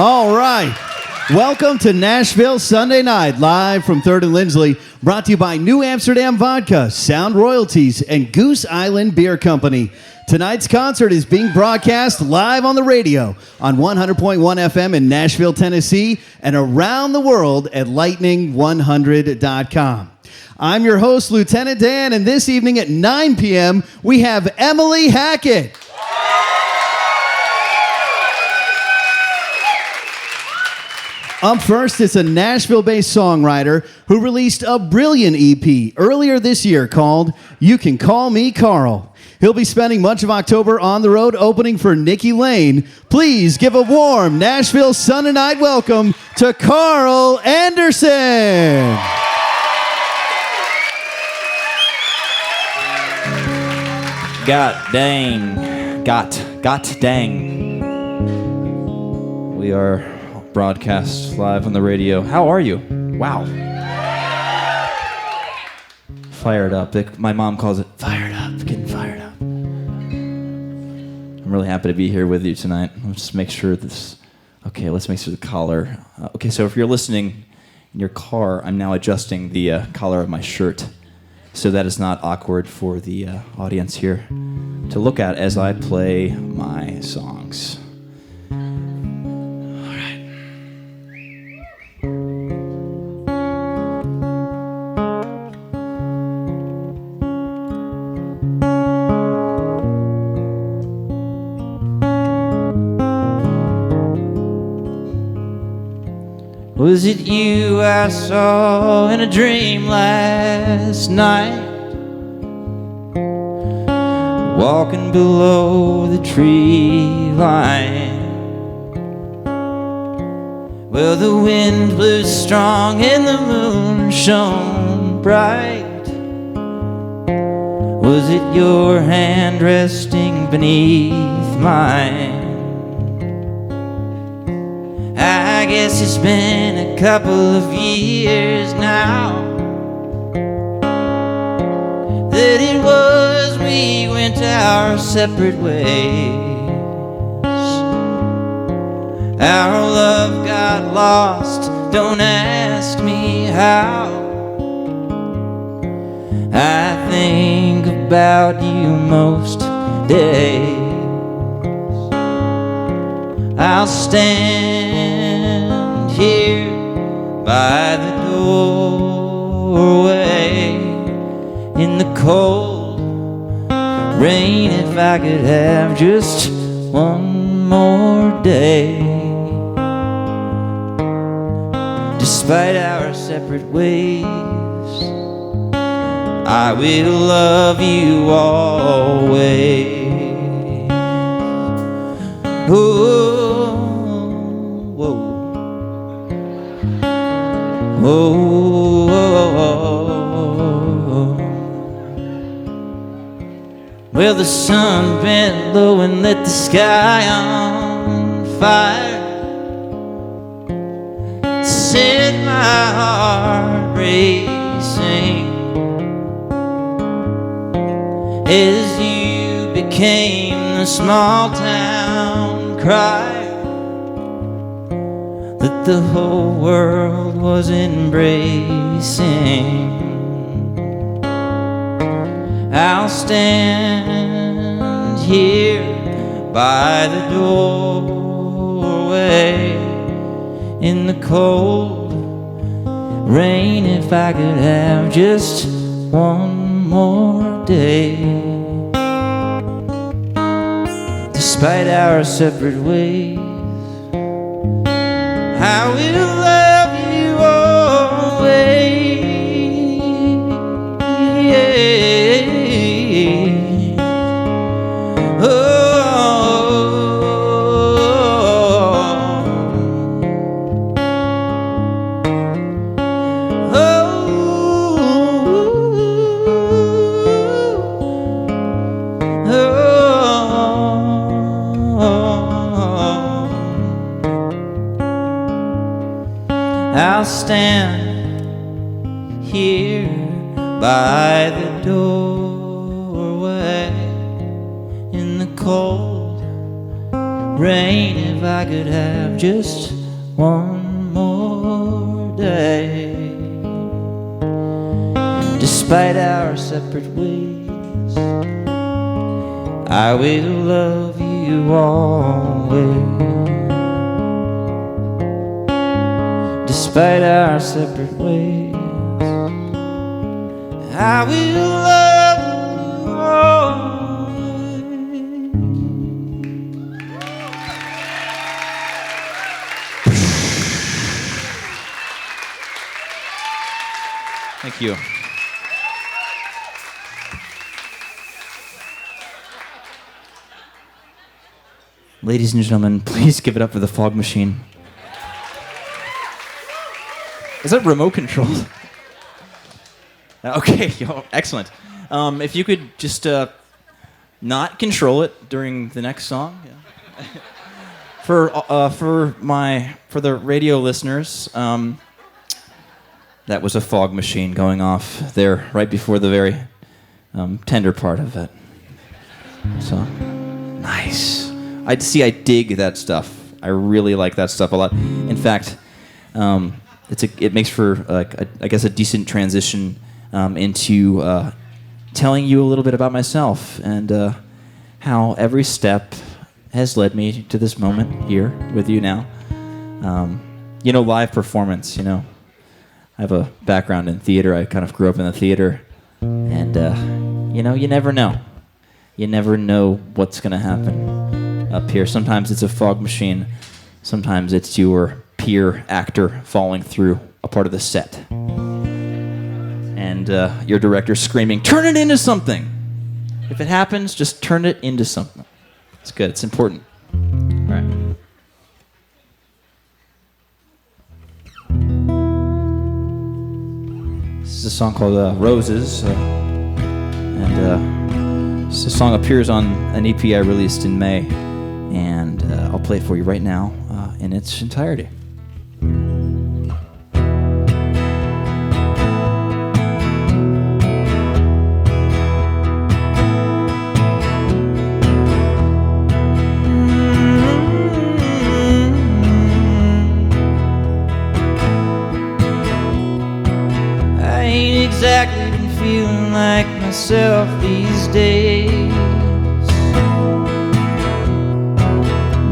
All right. Welcome to Nashville Sunday Night, live from 3rd and Lindsley, brought to you by New Amsterdam Vodka, Sound Royalties, and Goose Island Beer Company. Tonight's concert is being broadcast live on the radio on 100.1 FM in Nashville, Tennessee, and around the world at lightning100.com. I'm your host, Lieutenant Dan, and this evening at 9 p.m., we have Emily Hackett. Up first, it's a Nashville-based songwriter who released a brilliant EP earlier this year called You Can Call Me Carl. He'll be spending much of October on the road opening for Nikki Lane. Please give a warm Nashville Sunday night welcome to Carl Anderson. God dang. We are broadcast live on the radio. How are you? Wow. Fired up. My mom calls it fired up, getting fired up. I'm really happy to be here with you tonight. Let's just make sure this, okay, let's make sure the collar, okay, so if you're listening in your car, I'm now adjusting the collar of my shirt so that it's not awkward for the audience here to look at as I play my songs. Was it you I saw in a dream last night? Walking below the tree line. Well, the wind blew strong and the moon shone bright. Was it your hand resting beneath mine? I guess it's been a couple of years now that it was we went our separate ways. Our love got lost, don't ask me how. I think about you most days. I'll stand here by the doorway in the cold rain if I could have just one more day. Despite our separate ways, I will love you always. Oh, oh, well, the sun bent low and lit the sky on fire. Set my heart racing as you became the small town cry that the whole world was embracing. I'll stand here by the doorway in the cold rain if I could have just one more day. Despite our separate ways, I will love you always. Oh, I'll stand here by the doorway in the cold rain if I could have just one more day. Despite our separate ways, I will love you always. Despite our separate ways, I will love you always. Thank you. Ladies and gentlemen, please give it up for the Fog Machine. Is that remote controlled? Okay, excellent. If you could just not control it during the next song. Yeah. For the radio listeners, that was a fog machine going off there right before the very tender part of it. So nice. I dig that stuff. I really like that stuff a lot. In fact, it makes for I guess a decent transition into telling you a little bit about myself and how every step has led me to this moment here with you now. Live performance. I have a background in theater. I kind of grew up in the theater, and you never know. You never know what's going to happen up here. Sometimes it's a fog machine. Sometimes it's your peer actor falling through a part of the set. And your director screaming, "Turn it into something!" If it happens, just turn it into something. It's good. It's important. All right. This is a song called Roses. This song appears on an EP I released in May. And I'll play it for you right now in its entirety. I ain't exactly been feeling like myself these days.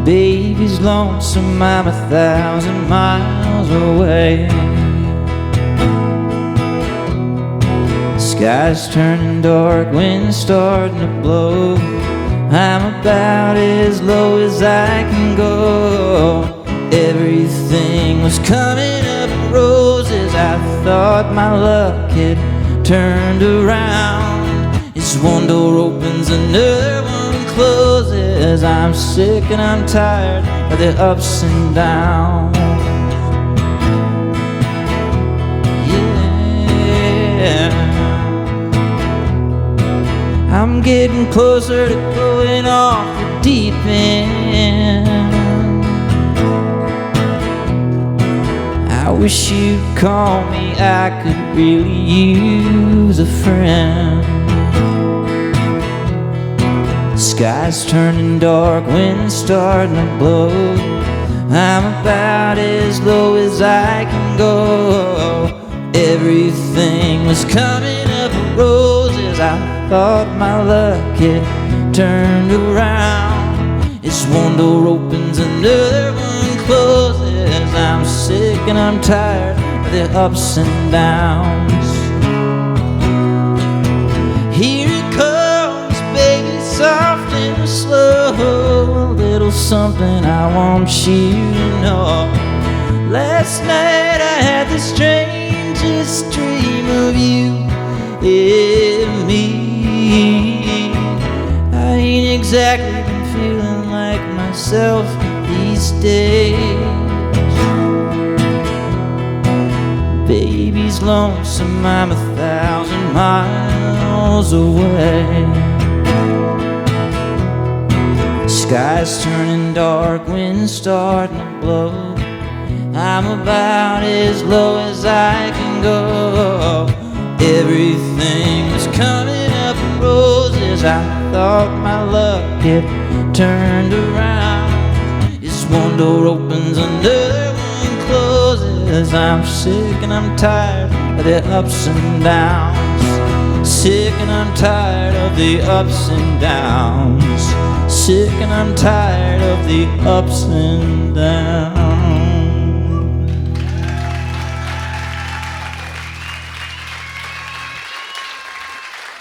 Baby's lonesome, I'm 1,000 miles away. Sky's turning dark, wind's starting to blow. I'm about as low as I can go. Everything was coming up roses. I thought my luck had turned around. As one door opens, another one closes. I'm sick and I'm tired of the ups and downs. Yeah, I'm getting closer to going off the deep end. I wish you'd call me, I could really use a friend. Sky's turning dark, wind's starting to blow. I'm about as low as I can go. Everything was coming up roses. I thought my luck had turned around. As one door opens, another one closes. I'm sick and I'm tired of the ups and downs. Here it comes, baby, soft and slow. A little something I want you to know. Last night I had the strangest dream of you and me. I ain't exactly been feeling like myself these days. Baby's lonesome, I'm 1,000 miles away. Sky's turning dark, wind's starting to blow. I'm about as low as I can go. Everything was coming up roses. I thought my luck had turned around. one door opens, another one closes. I'm sick and I'm tired of the ups and downs. Sick and I'm tired of the ups and downs. Sick and I'm tired of the ups and downs.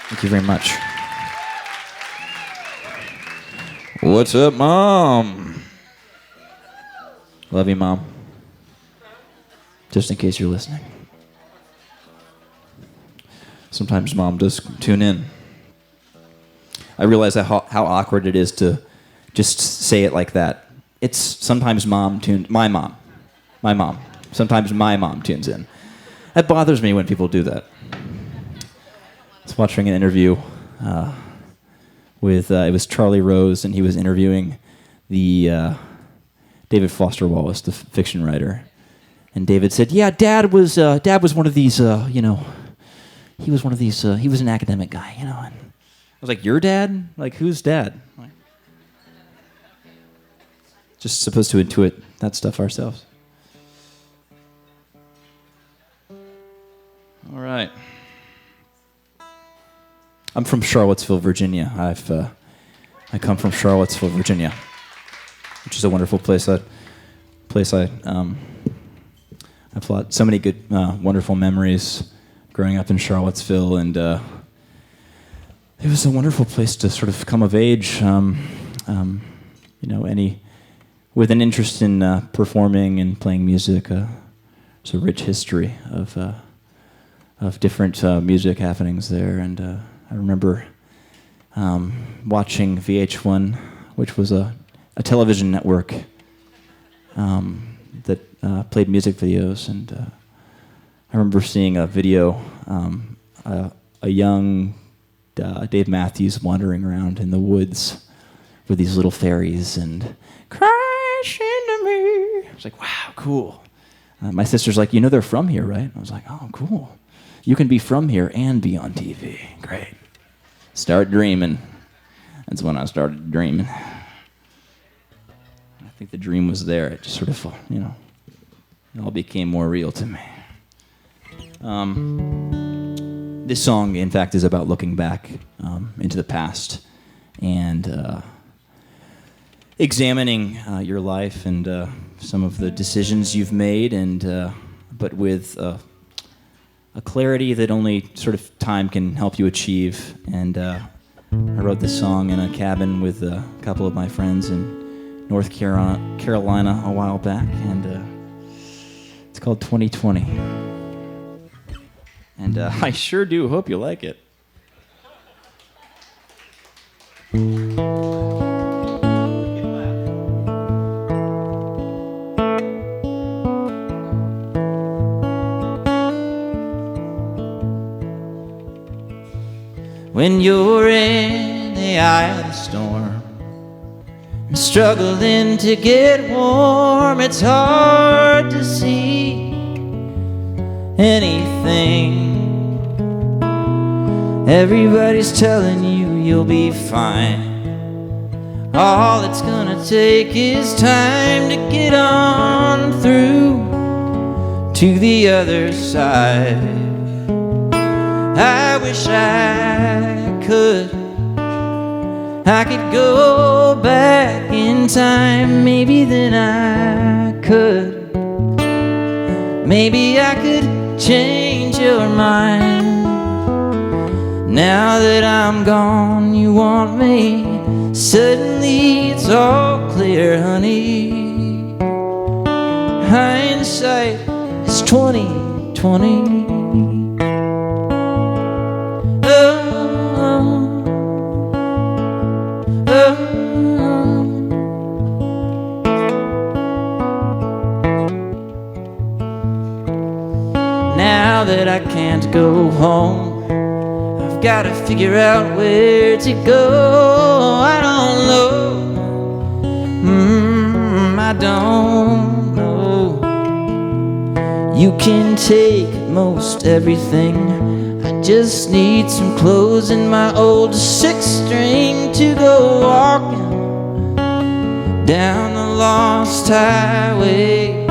Thank you very much. What's up, Mom? Love you, Mom. Just in case you're listening. Sometimes Mom does tune in. I realize how awkward it is to just say it like that. It's sometimes my mom. Sometimes my mom tunes in. That bothers me when people do that. I was watching an interview with it was Charlie Rose, and he was interviewing the David Foster Wallace, the fiction writer. And David said, "Yeah, Dad was one of these, he was one of these. He was an academic guy, And I was like, "Your dad? Like, who's Dad?" Like, just supposed to intuit that stuff ourselves. All right. I'm from Charlottesville, Virginia. I come from Charlottesville, Virginia, which is a wonderful place. I've so many good, wonderful memories growing up in Charlottesville, and it was a wonderful place to sort of come of age. With an interest in performing and playing music. It's a rich history of different music happenings there, and I remember watching VH1, which was a television network that played music videos, and I remember seeing a video, a young Dave Matthews wandering around in the woods with these little fairies and crash into me. I was like, wow, cool. My sister's like, they're from here, right? I was like, oh, cool. You can be from here and be on TV. Great. Start dreaming. That's when I started dreaming. I think the dream was there. It just sort of, it all became more real to me. This song, in fact, is about looking back into the past and examining your life and some of the decisions you've made, and but with a clarity that only sort of time can help you achieve. And I wrote this song in a cabin with a couple of my friends in North Carolina a while back, and it's called 2020. And I sure do hope you like it. When you're in the eye of the storm and struggling to get warm, it's hard to see anything. Everybody's telling you you'll be fine. All it's gonna take is time to get on through to the other side. I wish I could go back in time. Maybe then I could. Maybe I could change your mind. Now that I'm gone, you want me. Suddenly it's all clear, honey. Hindsight is 20/20. Now that I can't go home, I've got to figure out where to go. I don't know. I don't know. You can take most everything. I just need some clothes and my old 6-string to go walking down the lost highway.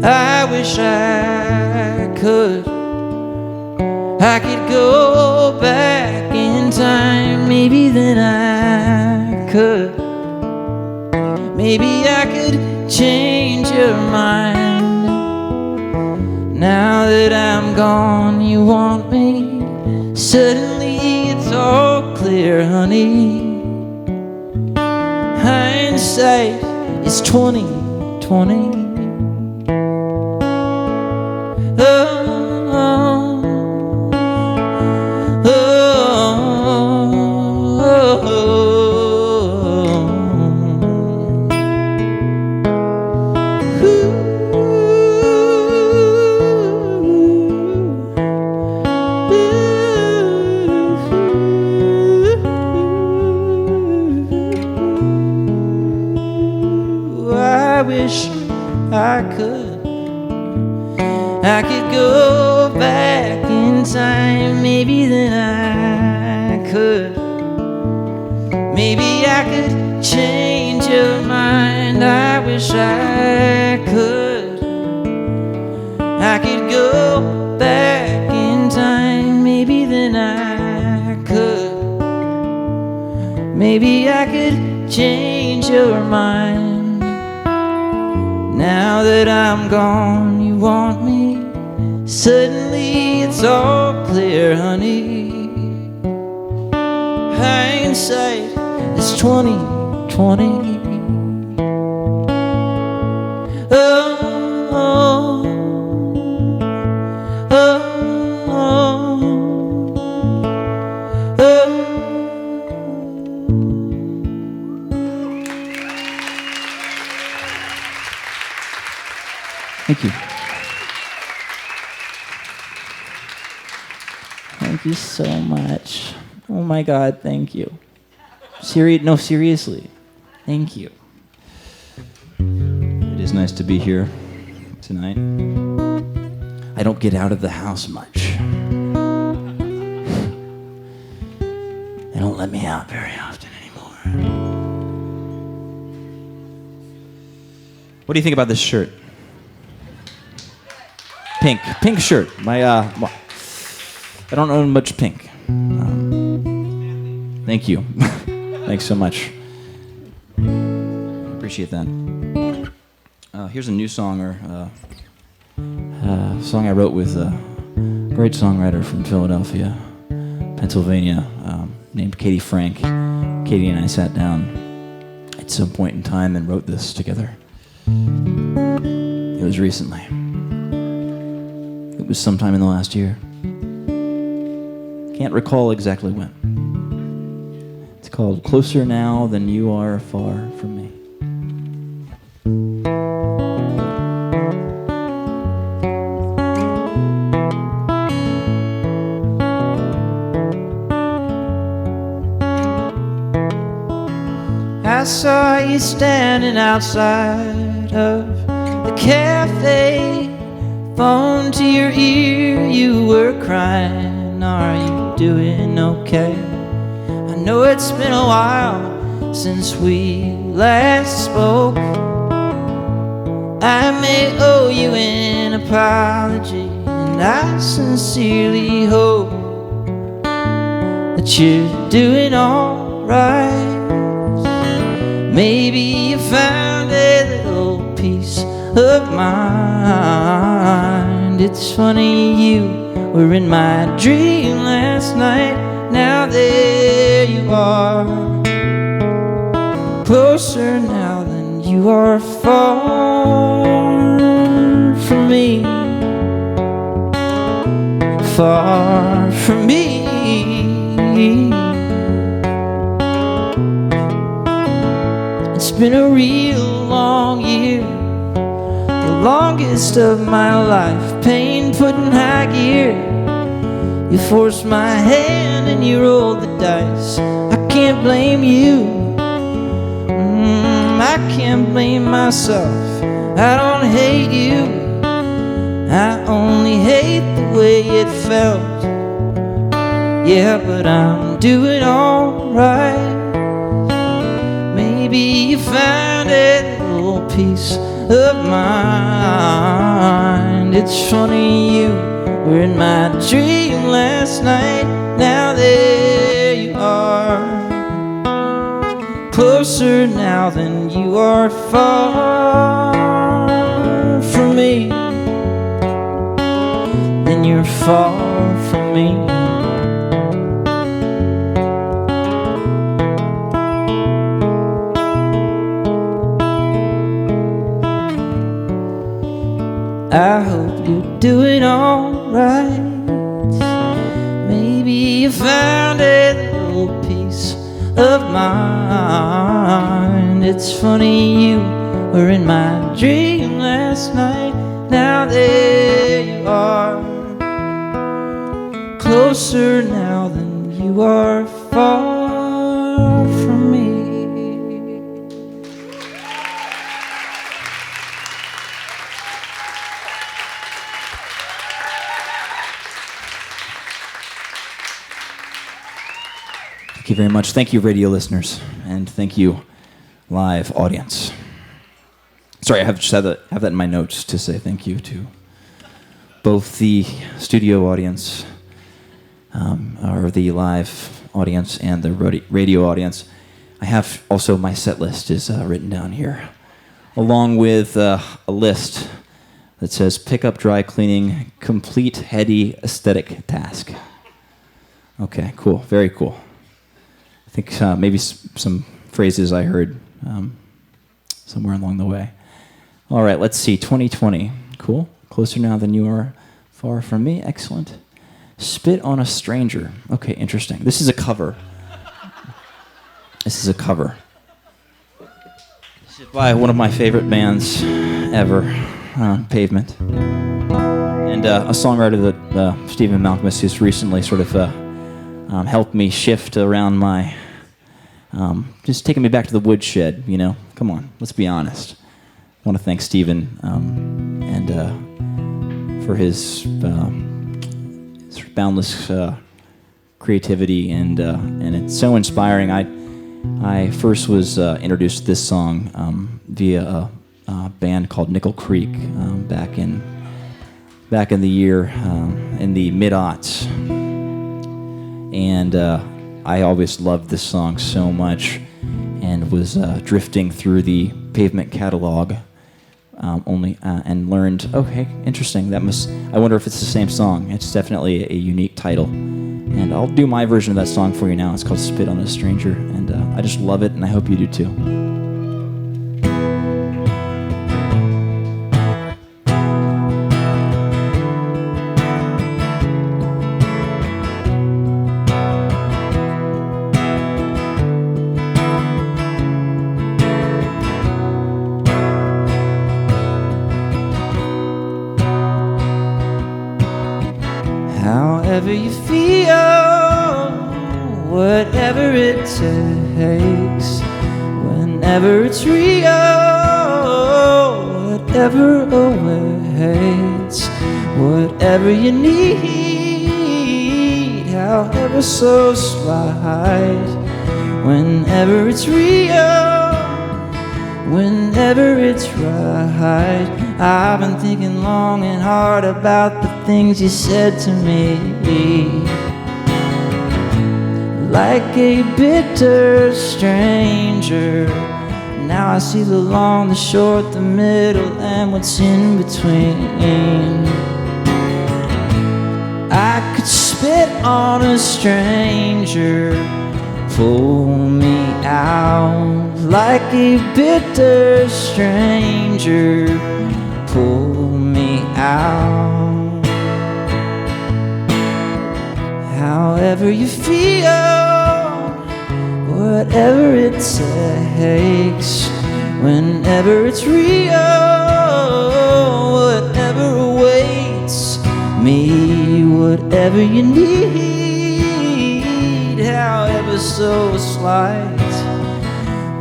I wish I could go back in time. Maybe then I could. Maybe I could change your mind. Now that I'm gone, you want me. Suddenly it's all clear, honey. Hindsight is 20/20. I wish I could go back in time. Maybe then I could. Maybe I could change your mind. I wish I could. I could go back in time. Maybe then I could. Maybe I could change your mind. Now that I'm gone, you want me. Suddenly it's all clear, honey. Hindsight is 20/20. Oh, oh, oh, oh, oh. Thank you. Thank you so much. Oh my God, thank you. No, seriously. Thank you. It is nice to be here tonight. I don't get out of the house much. They don't let me out very often anymore. What do you think about this shirt? Pink shirt. I don't own much pink. Thank you. Thanks so much. Appreciate that. Here's a new song, or song I wrote with a great songwriter from Philadelphia, Pennsylvania, named Katie Frank. Katie and I sat down at some point in time and wrote this together. It was recently. It was sometime in the last year. Can't recall exactly when. It's called Closer Now Than You Are Far From Me. I saw you standing outside of the cafe, phone to your ear, you were crying. Are you doing okay? I know it's been a while since we last spoke. I may owe you an apology, and I sincerely hope that you're doing all right. Maybe you found a little piece of mind. It's funny, you were in my dream last night. Now there you are, closer now than you are far from me, far from me. It's been a real long year, the longest of my life. Pain put in high gear. You forced my hand and you rolled the dice. I can't blame you. I can't blame myself. I don't hate you. I only hate the way it felt. Yeah, but I'm doing alright. Maybe maybe you found a little piece of mind. It's funny, you were in my dream last night. Now there you are, closer now than you are far from me. Then you're far from me. I hope you're doing alright. Maybe you found a little piece of mine. It's funny, you were in my dream last night. Now there you are, closer now than you are far from me. Thank you very much. Thank you, radio listeners, and thank you, live audience. Sorry, I have that in my notes to say thank you to both the studio audience, or the live audience, and the radio audience. I have also my set list is written down here, along with a list that says pick up dry cleaning, complete heady aesthetic task. Okay, cool, very cool. I think maybe some phrases I heard somewhere along the way. All right, let's see. 2020. Cool. Closer now than you are far from me. Excellent. Spit on a Stranger. Okay, interesting. This is a cover. This is a cover. This is by one of my favorite bands ever, Pavement. And a songwriter that Stephen Malcolmus has recently sort of helped me shift around my... just taking me back to the woodshed, you know. Come on, let's be honest. I want to thank Stephen and for his sort of boundless creativity, and it's so inspiring. I first was introduced to this song via a band called Nickel Creek back in the year in the mid-aughts, and I always loved this song so much, and was drifting through the Pavement catalog and learned, okay, interesting. I wonder if it's the same song. It's definitely a unique title, and I'll do my version of that song for you now. It's called "Spit on a Stranger," and I just love it, and I hope you do too. However you feel, whatever it takes, whenever it's real, whatever awaits, whatever you need, however so slight, whenever it's real, whenever it's right. I've been thinking long and hard about the things you said to me, like a bitter stranger. Now I see the long, the short, the middle, and what's in between. I could spit on a stranger, pull me out like a bitter stranger, pull me out. However you feel, whatever it takes, whenever it's real, whatever awaits me, whatever you need, however so slight,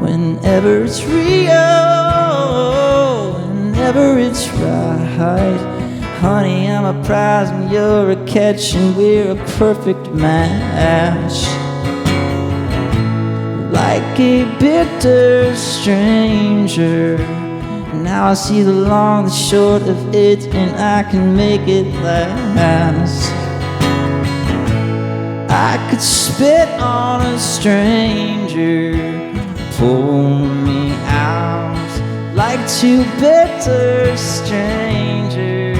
whenever it's real, whenever it's right. Honey, I'm a prize and you're a catch, and we're a perfect match. like a bitter stranger. Now I see the long, the short of it, and I can make it last. I could spit on a stranger, pull me out like two bitter strangers.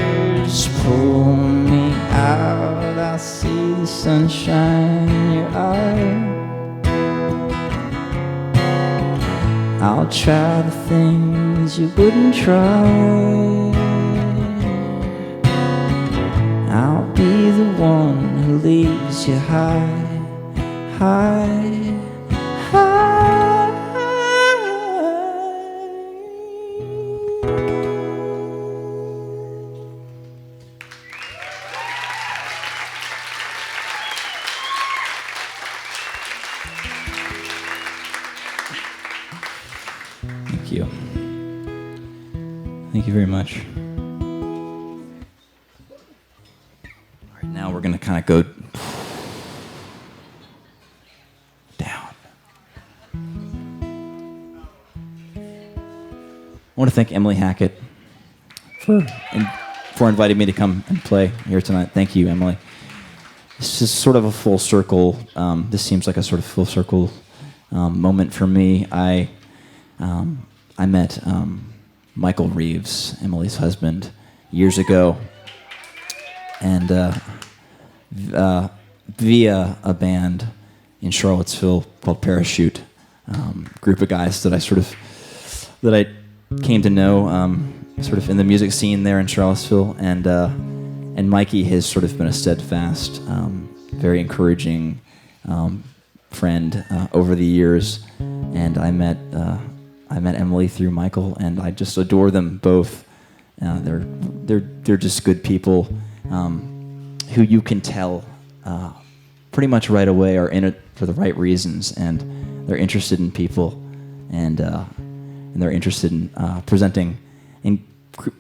Pull me out, I see the sunshine in your eye. I'll try the things you wouldn't try. I'll be the one who leaves you high, high, high. Thank you. Thank you very much. All right, now we're going to kind of go down. I want to thank Emily Hackett for inviting me to come and play here tonight. Thank you, Emily. This is sort of a full circle. This seems like a sort of full circle moment for me. I met Michael Reeves, Emily's husband, years ago, and via a band in Charlottesville called Parachute, group of guys that I came to know sort of in the music scene there in Charlottesville, and Mikey has sort of been a steadfast, very encouraging friend over the years, and I met Emily through Michael, and I just adore them both. They're just good people who you can tell pretty much right away are in it for the right reasons, and they're interested in people, and they're interested in presenting and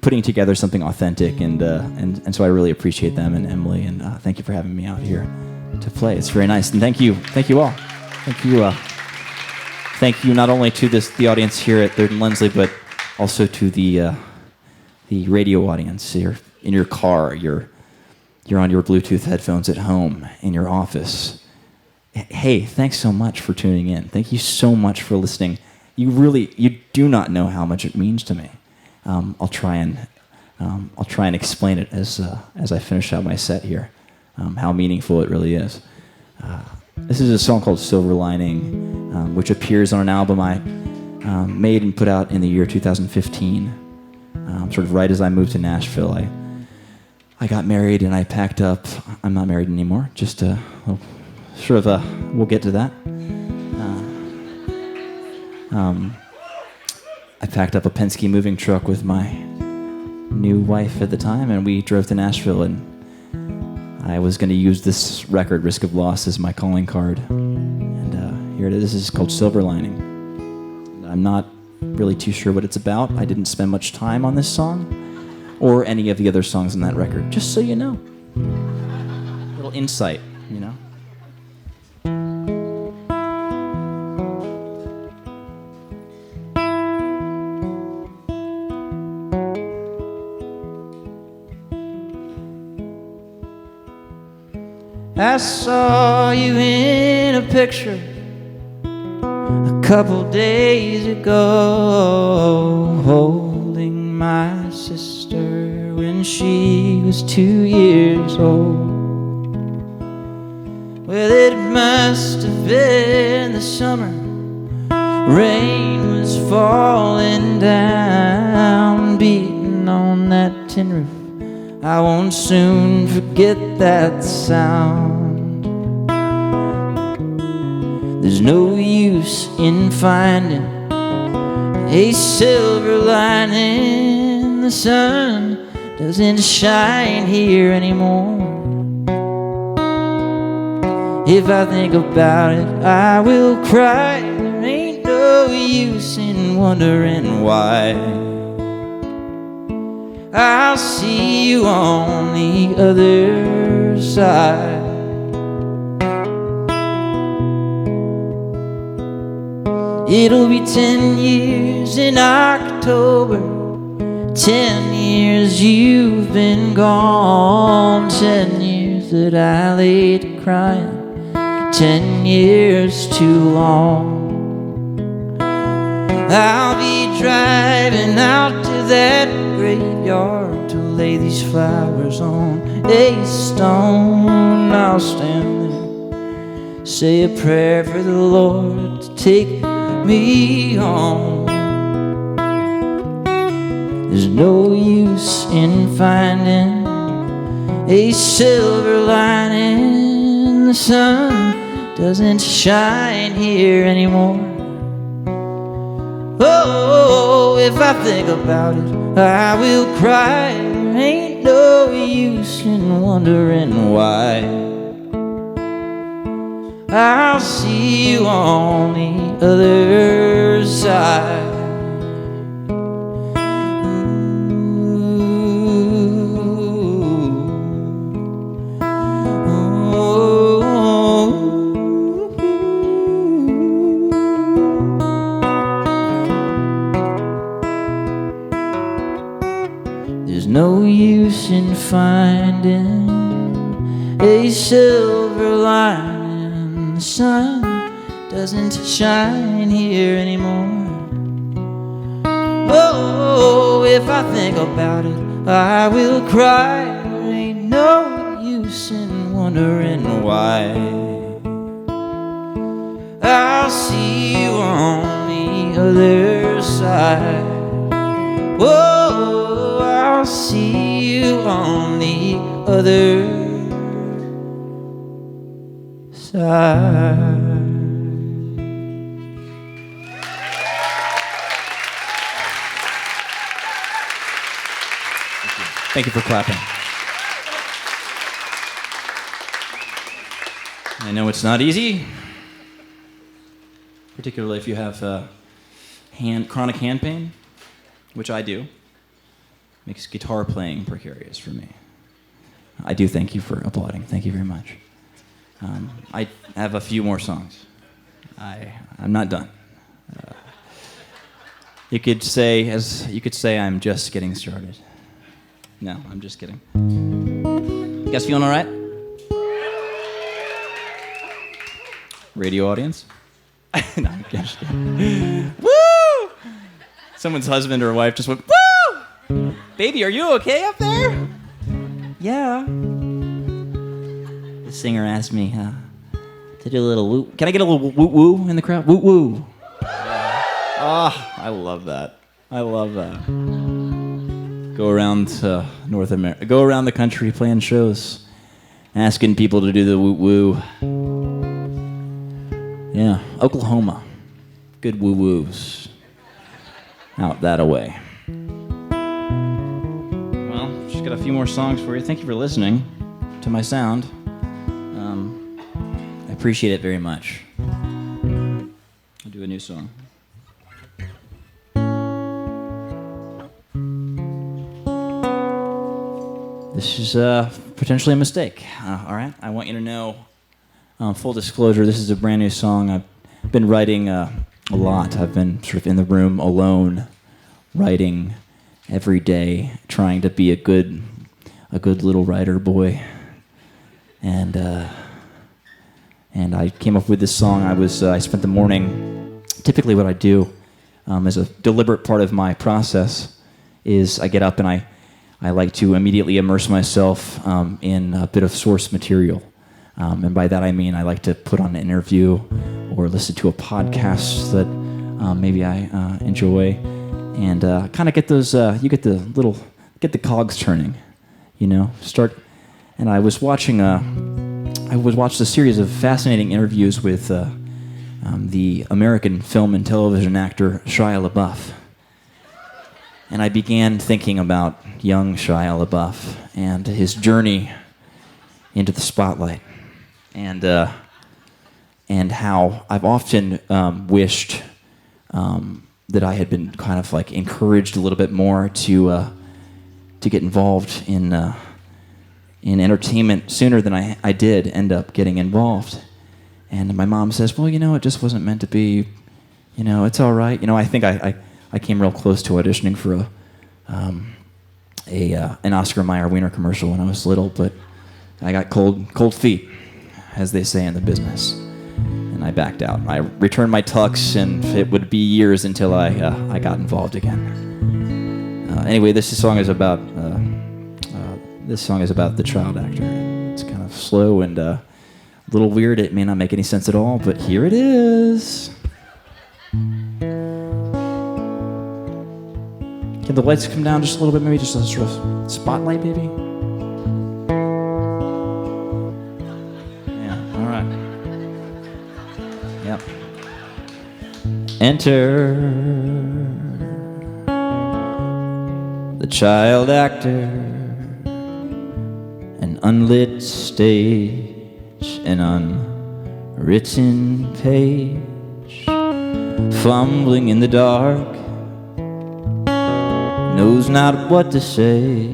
putting together something authentic, and so I really appreciate them and Emily, and thank you for having me out here to play. It's very nice, and thank you all. Thank you not only to the audience here at Third and Lindsley, but also to the radio audience. You're in your car, you're on your Bluetooth headphones at home, in your office. Hey, thanks so much for tuning in. Thank you so much for listening. You do not know how much it means to me. I'll try and explain it as I finish out my set here, how meaningful it really is. This is a song called Silver Lining, which appears on an album I made and put out in the year 2015, sort of right as I moved to Nashville. I got married and I packed up. I'm not married anymore, just we'll get to that. I packed up a Penske moving truck with my new wife at the time, and we drove to Nashville, and I was going to use this record, Risk of Loss, as my calling card. And here it is. This is called Silver Lining. I'm not really too sure what it's about. I didn't spend much time on this song or any of the other songs on that record, just so you know. A little insight, you know. I saw you in a picture a couple days ago, holding my sister when she was 2 years old. Well, it must have been the summer, rain was falling down, beating on that tin roof. I won't soon forget that sound. There's no use in finding a silver lining. The sun doesn't shine here anymore. If I think about it, I will cry. There ain't no use in wondering why. I'll see you on the other side. It'll be 10 years in October. 10 years you've been gone. 10 years that I laid crying. 10 years too long. I'll be driving out to that graveyard to lay these flowers on a stone. I'll stand there, say a prayer for the Lord to take me home. There's no use in finding a silver lining. The sun doesn't shine here anymore. Oh, if I think about it, I will cry. There ain't no use in wondering why. I'll see you on the other side. No use in finding a silver lining. The sun doesn't shine here anymore. Oh, if I think about it, I will cry. There ain't no use in wondering why. I'll see you on the other side. Whoa, I'll see you on the other side. Thank you for clapping. I know it's not easy, particularly if you have chronic hand pain, which I do. Makes guitar playing precarious for me. I do thank you for applauding. Thank you very much. I have a few more songs. I'm not done. You could say I'm just getting started. No, I'm just kidding. You guys feeling all right? Radio audience? No, I'm just kidding. Woo! Someone's husband or wife just went, woo! Baby, are you okay up there? Yeah. The singer asked me to do a little woo. Can I get a little woo-woo in the crowd? Woo-woo. Oh, I love that. I love that. Go around North America. Go around the country playing shows, asking people to do the woo-woo. Yeah, Oklahoma. Good woo-woos. Out that away. Got a few more songs for you. Thank you for listening to my sound. I appreciate it very much. I'll do a new song. This is potentially a mistake. All right, I want you to know, full disclosure, this is a brand new song. I've been writing a lot. I've been sort of in the room alone, writing every day, trying to be a good little writer boy, and I came up with this song. I spent the morning. Typically, what I do as a deliberate part of my process is I get up and I like to immediately immerse myself in a bit of source material, and by that I mean I like to put on an interview or listen to a podcast that maybe I enjoy. And kind of get those, get the cogs turning, you know. And I was watching a series of fascinating interviews with the American film and television actor Shia LaBeouf, and I began thinking about young Shia LaBeouf and his journey into the spotlight, and how I've often wished. That I had been kind of like encouraged a little bit more to get involved in entertainment sooner than I did end up getting involved. And my mom says, well, you know, it just wasn't meant to be. it's all right. I think I came real close to auditioning for an Oscar Mayer Wiener commercial when I was little, but I got cold feet, as they say in the business, and I backed out. I returned my tux, and it would be years until I got involved again. Anyway, this song is about the child actor. It's kind of slow and a little weird. It may not make any sense at all, but here it is. Can the lights come down just a little bit? Maybe just a sort of spotlight, maybe? Yeah, all right. Yep. Enter the child actor, an unlit stage, an unwritten page, fumbling in the dark, knows not what to say.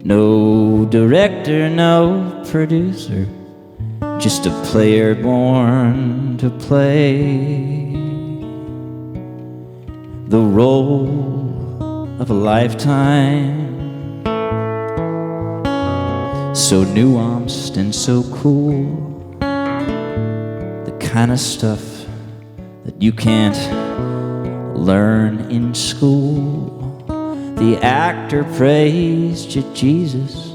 No director, no producer, just a player born to play the role of a lifetime, so nuanced and so cool, the kind of stuff that you can't learn in school. The actor prays to Jesus,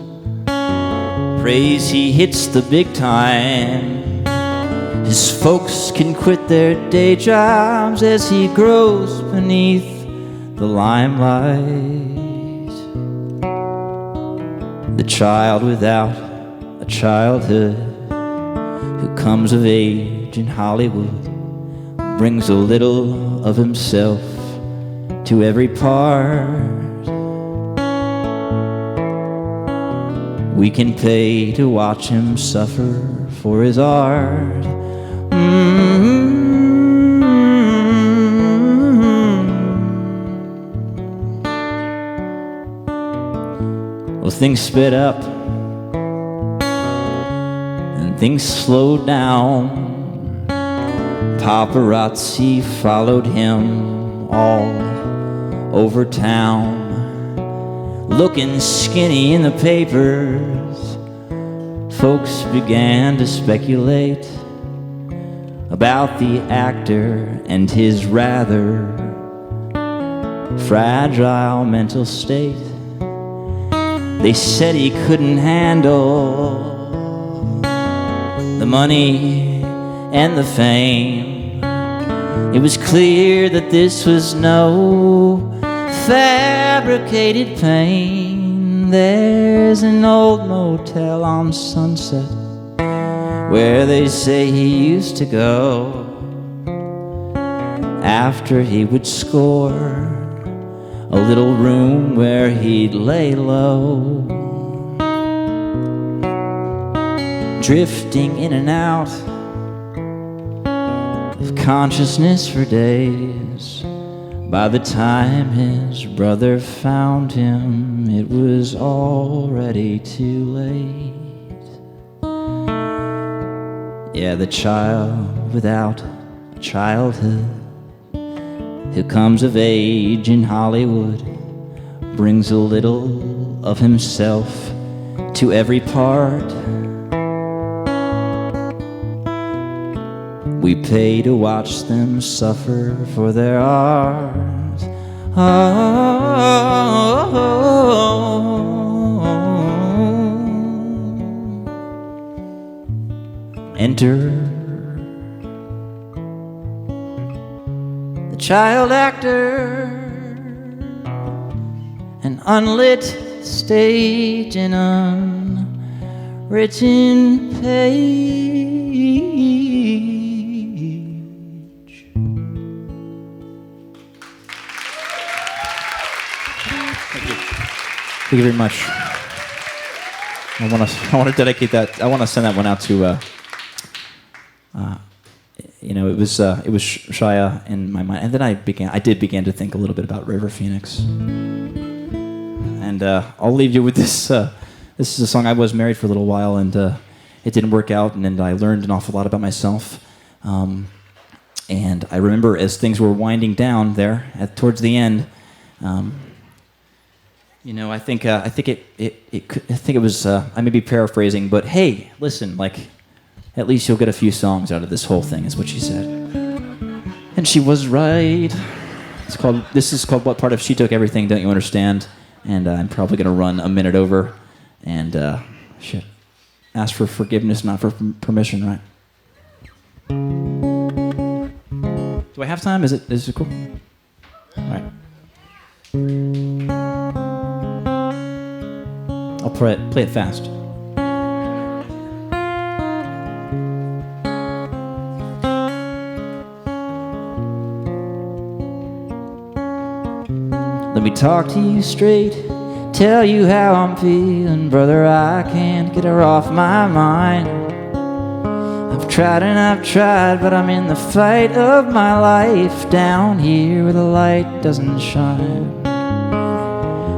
prays he hits the big time. His folks can quit their day jobs as he grows beneath the limelight. The child without a childhood, who comes of age in Hollywood, brings a little of himself to every part. We can pay to watch him suffer for his art. Well, things sped up and things slowed down. Paparazzi followed him all over town, looking skinny in the papers. Folks began to speculate about the actor and his rather fragile mental state. They said he couldn't handle the money and the fame. It was clear that this was no fabricated pain. There's an old motel on Sunset where they say he used to go after he would score, a little room where he'd lay low, drifting in and out of consciousness for days. By the time his brother found him, it was already too late. Yeah, the child without a childhood, who comes of age in Hollywood, brings a little of himself to every part. We pay to watch them suffer for their art. Enter the child actor, an unlit stage, an unwritten page. Thank you very much. I want to dedicate that. I want to send that one out to. It was Shia in my mind, and then I began to think a little bit about River Phoenix. And I'll leave you with this. This is a song. I was married for a little while, and it didn't work out, and I learned an awful lot about myself. And I remember as things were winding down there towards the end, you know, I think it was I may be paraphrasing, but hey, listen, like at least you'll get a few songs out of this whole thing, is what she said. And she was right. This is called What Part of She Took Everything, Don't You Understand? And I'm probably going to run a minute over and ask for forgiveness, not for permission, right? Do I have time? Is it cool? All right. I'll play it fast. Let me talk to you straight, tell you how I'm feeling, brother. I can't get her off my mind. I've tried and I've tried, but I'm in the fight of my life, down here where the light doesn't shine.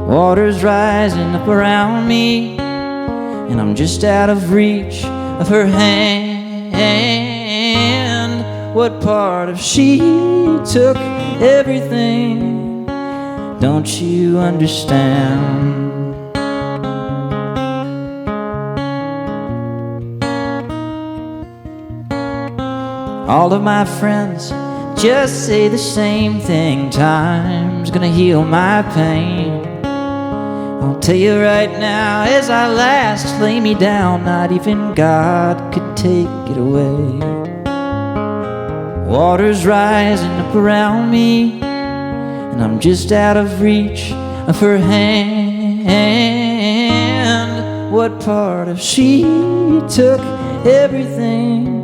Water's rising up around me, and I'm just out of reach of her hand. What part of she took everything? Don't you understand? All of my friends just say the same thing. Time's gonna heal my pain. I'll tell you right now, as I last lay me down, not even God could take it away. Water's rising up around me, and I'm just out of reach of her hand. What part of she took everything?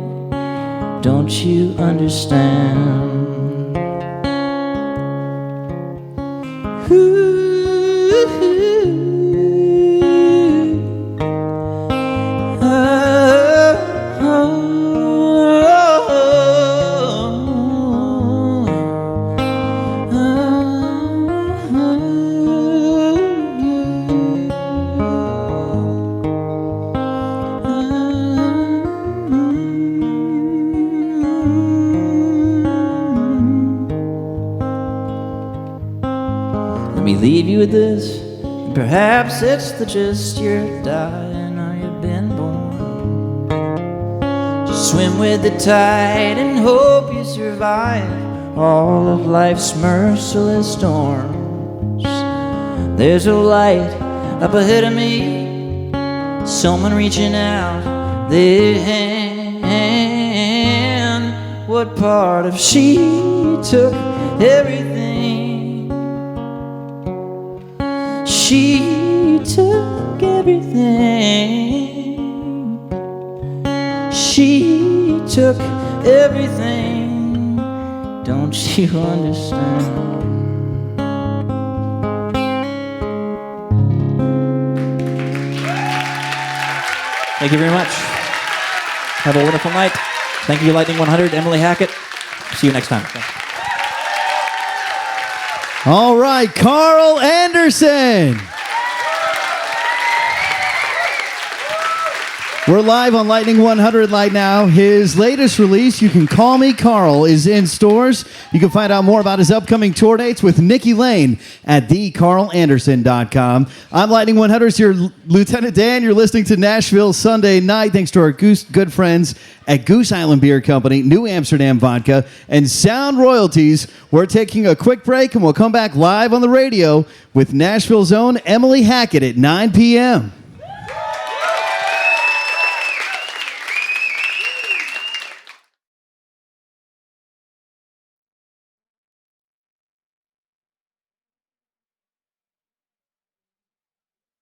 Don't you understand? Ooh. Let me leave you with this. Perhaps it's the gist. You're dying or you've been born. Just swim with the tide and hope you survive all of life's merciless storms. There's a light up ahead of me, someone reaching out their hand. What part of she took everything? She took everything. She took everything. Don't you understand? Thank you very much. Have a wonderful night. Thank you, Lightning 100, Emily Hackett. See you next time. Thanks. All right, Carl Anderson. We're live on Lightning 100 right now. His latest release, You Can Call Me Carl, is in stores. You can find out more about his upcoming tour dates with Nikki Lane at thecarlanderson.com. I'm Lightning 100's your Lieutenant Dan. You're listening to Nashville Sunday Night. Thanks to our good friends at Goose Island Beer Company, New Amsterdam Vodka, and Sound Royalties. We're taking a quick break, and we'll come back live on the radio with Nashville's own Emily Hackett at 9 p.m.